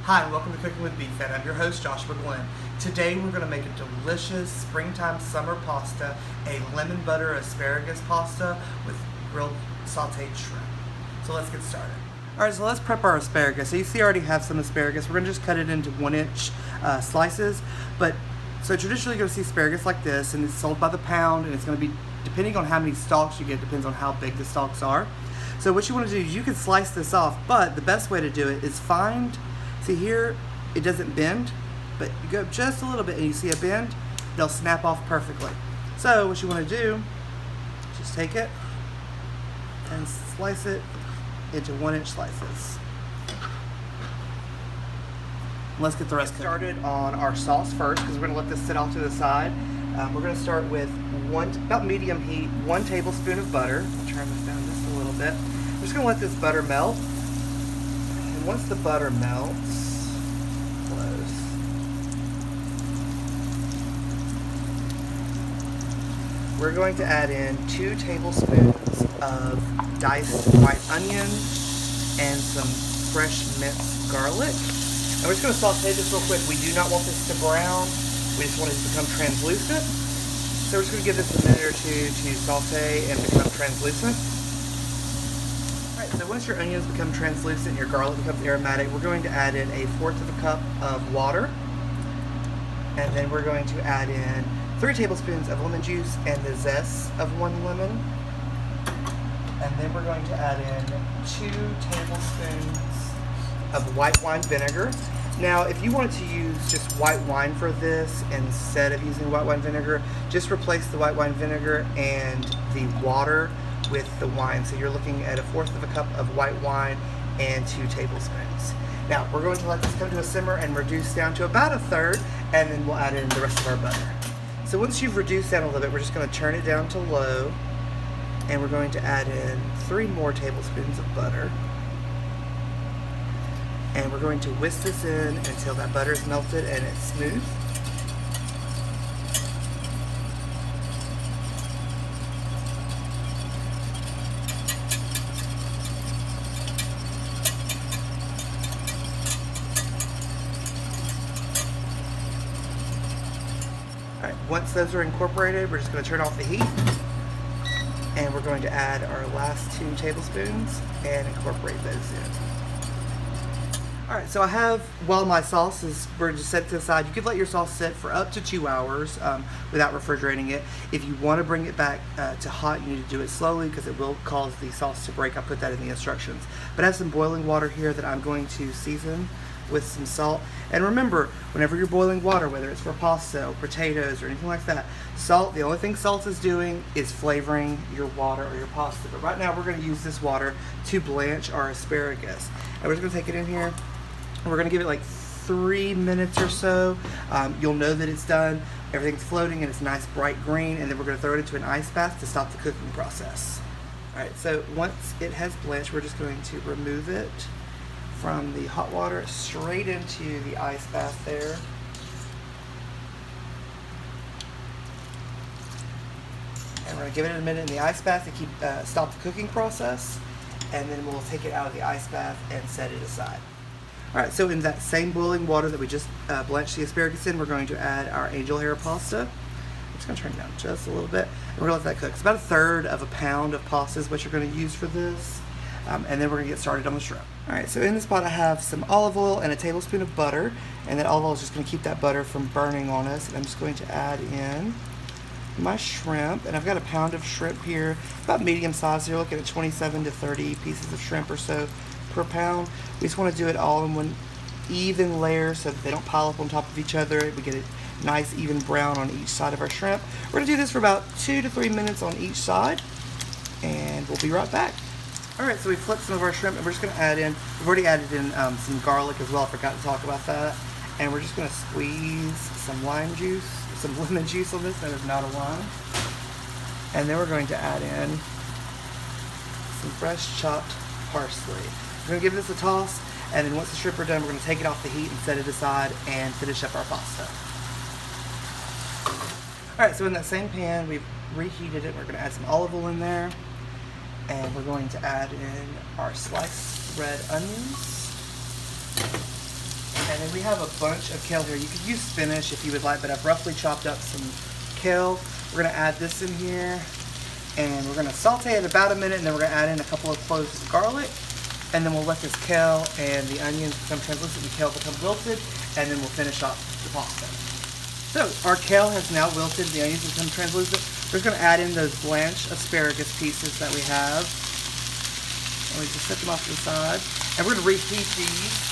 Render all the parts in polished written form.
Hi, and welcome to Cooking with Beef Fat. I'm your host, Joshua Glenn. Today we're going to make a delicious springtime summer pasta, a lemon butter asparagus pasta with grilled sauteed shrimp. So let's get started. Alright, so let's prep our asparagus. So you see I already have some asparagus. We're going to just cut it into 1-inch slices. So traditionally you're going to see asparagus like this, and it's sold by the pound, and it's going to be, depending on how many stalks you get, depends on how big the stalks are. So what you want to do is you can slice this off, but the best way to do it is see here, it doesn't bend, but you go just a little bit and you see a bend, they'll snap off perfectly. So what you want to do, just take it and slice it into 1-inch slices. Let's get the rest started on our sauce first, because we're going to let this sit off to the side. We're going to start with about medium heat, 1 tablespoon of butter. I'll turn this down just a little bit. I'm just going to let this butter melt. And once the butter melts, close. We're going to add in 2 tablespoons of diced white onion and some fresh minced garlic. And we're just going to saute this real quick. We do not want this to brown. We just want it to become translucent. So we're just going to give this a minute or two to saute and become translucent. Alright, so once your onions become translucent and your garlic becomes aromatic, we're going to add in 1/4 cup of water. And then we're going to add in 3 tablespoons of lemon juice and the zest of 1 lemon. And then we're going to add in 2 tablespoons of white wine vinegar. Now, if you wanted to use just white wine for this instead of using white wine vinegar, just replace the white wine vinegar and the water with the wine. So you're looking at 1/4 cup of white wine and 2 tablespoons. Now, we're going to let this come to a simmer and reduce down to about 1/3, and then we'll add in the rest of our butter. So once you've reduced down a little bit, we're just going to turn it down to low, and we're going to add in 3 more tablespoons of butter. And we're going to whisk this in until that butter is melted and it's smooth. Alright, once those are incorporated, we're just going to turn off the heat. And we're going to add our last 2 tablespoons and incorporate those in. Alright, so while my sauce is, we're just set to the side, you could let your sauce sit for up to 2 hours without refrigerating it. If you want to bring it back to hot, you need to do it slowly because it will cause the sauce to break. I put that in the instructions. But I have some boiling water here that I'm going to season with some salt. And remember, whenever you're boiling water, whether it's for pasta or potatoes or anything like that, salt, the only thing salt is doing is flavoring your water or your pasta. But right now we're going to use this water to blanch our asparagus. And we're just going to take it in here. We're going to give it like 3 minutes or so. You'll know that it's done. Everything's floating and it's nice bright green, and then we're going to throw it into an ice bath to stop the cooking process. Alright, so once it has blanched, we're just going to remove it from the hot water straight into the ice bath there. And we're going to give it a minute in the ice bath to stop the cooking process, and then we'll take it out of the ice bath and set it aside. Alright, so in that same boiling water that we just blanched the asparagus in, we're going to add our angel hair pasta. I'm just going to turn it down just a little bit, and we're going to let that cook. It's about 1/3 pound of pasta is what you're going to use for this, and then we're going to get started on the shrimp. Alright, so in this pot I have some olive oil and a tablespoon of butter, and that olive oil is just going to keep that butter from burning on us. And I'm just going to add in my shrimp, and I've got 1 pound of shrimp here, about medium size. You're looking at 27 to 30 pieces of shrimp or so per pound. We just want to do it all in one even layer so that they don't pile up on top of each other. We get a nice even brown on each side of our shrimp. We're going to do this for about 2 to 3 minutes on each side, and we'll be right back. Alright, so we flipped some of our shrimp, and we're just going to add in, we've already added in some garlic as well. I forgot to talk about that. And we're just going to squeeze some lemon juice on this. That is not a lime. And then we're going to add in some fresh chopped parsley. We're going to give this a toss, and then once the shrimp are done, we're going to take it off the heat and set it aside and finish up our pasta. Alright, so in that same pan, we've reheated it. We're going to add some olive oil in there, and we're going to add in our sliced red onions. And then we have a bunch of kale here. You could use spinach if you would like, but I've roughly chopped up some kale. We're gonna add this in here, and we're gonna saute it about a minute, and then we're gonna add in a couple of cloves of garlic, and then we'll let this kale and the onions become translucent, the kale become wilted, and then we'll finish off the pasta. So our kale has now wilted, the onions become translucent. We're just gonna add in those blanched asparagus pieces that we have. And we just set them off to the side. And we're gonna reheat these.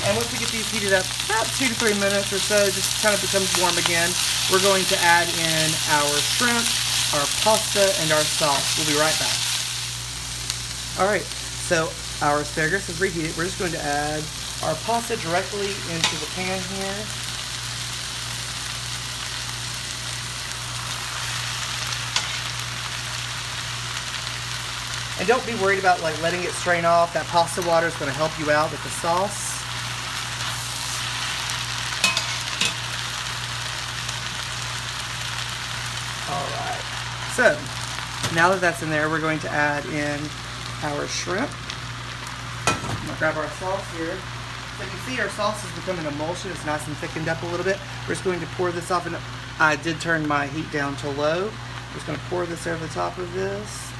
And once we get these heated up, about 2 to 3 minutes or so, just kind of becomes warm again, we're going to add in our shrimp, our pasta, and our sauce. We'll be right back. Alright, so our asparagus is reheated. We're just going to add our pasta directly into the pan here. And don't be worried about like letting it strain off. That pasta water is going to help you out with the sauce. Alright, so now that that's in there, we're going to add in our shrimp. I'm going to grab our sauce here. So you can see our sauce is becoming an emulsion. It's nice and thickened up a little bit. We're just going to pour this off, and I did turn my heat down to low. We're just going to pour this over the top of this.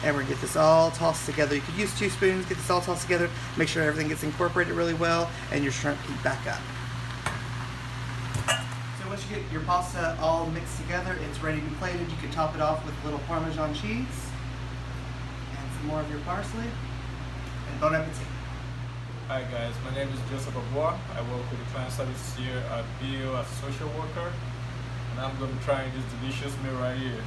And we're going to get this all tossed together. You could use 2 spoons, get this all tossed together, make sure everything gets incorporated really well, and your shrimp heat back up. So once you get your pasta all mixed together, it's ready to be plated. You can top it off with a little Parmesan cheese and some more of your parsley. And bon appetit. Hi guys, my name is Joseph Abois. I work with the client service here at BAO as a social worker, and I'm going to be trying this delicious meal right here.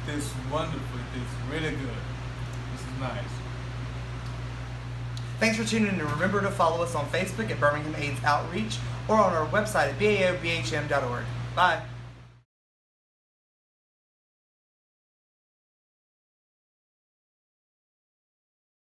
Tastes wonderful. It tastes really good. This is nice. Thanks for tuning in, and remember to follow us on Facebook at Birmingham AIDS Outreach or on our website at baobhm.org. Bye.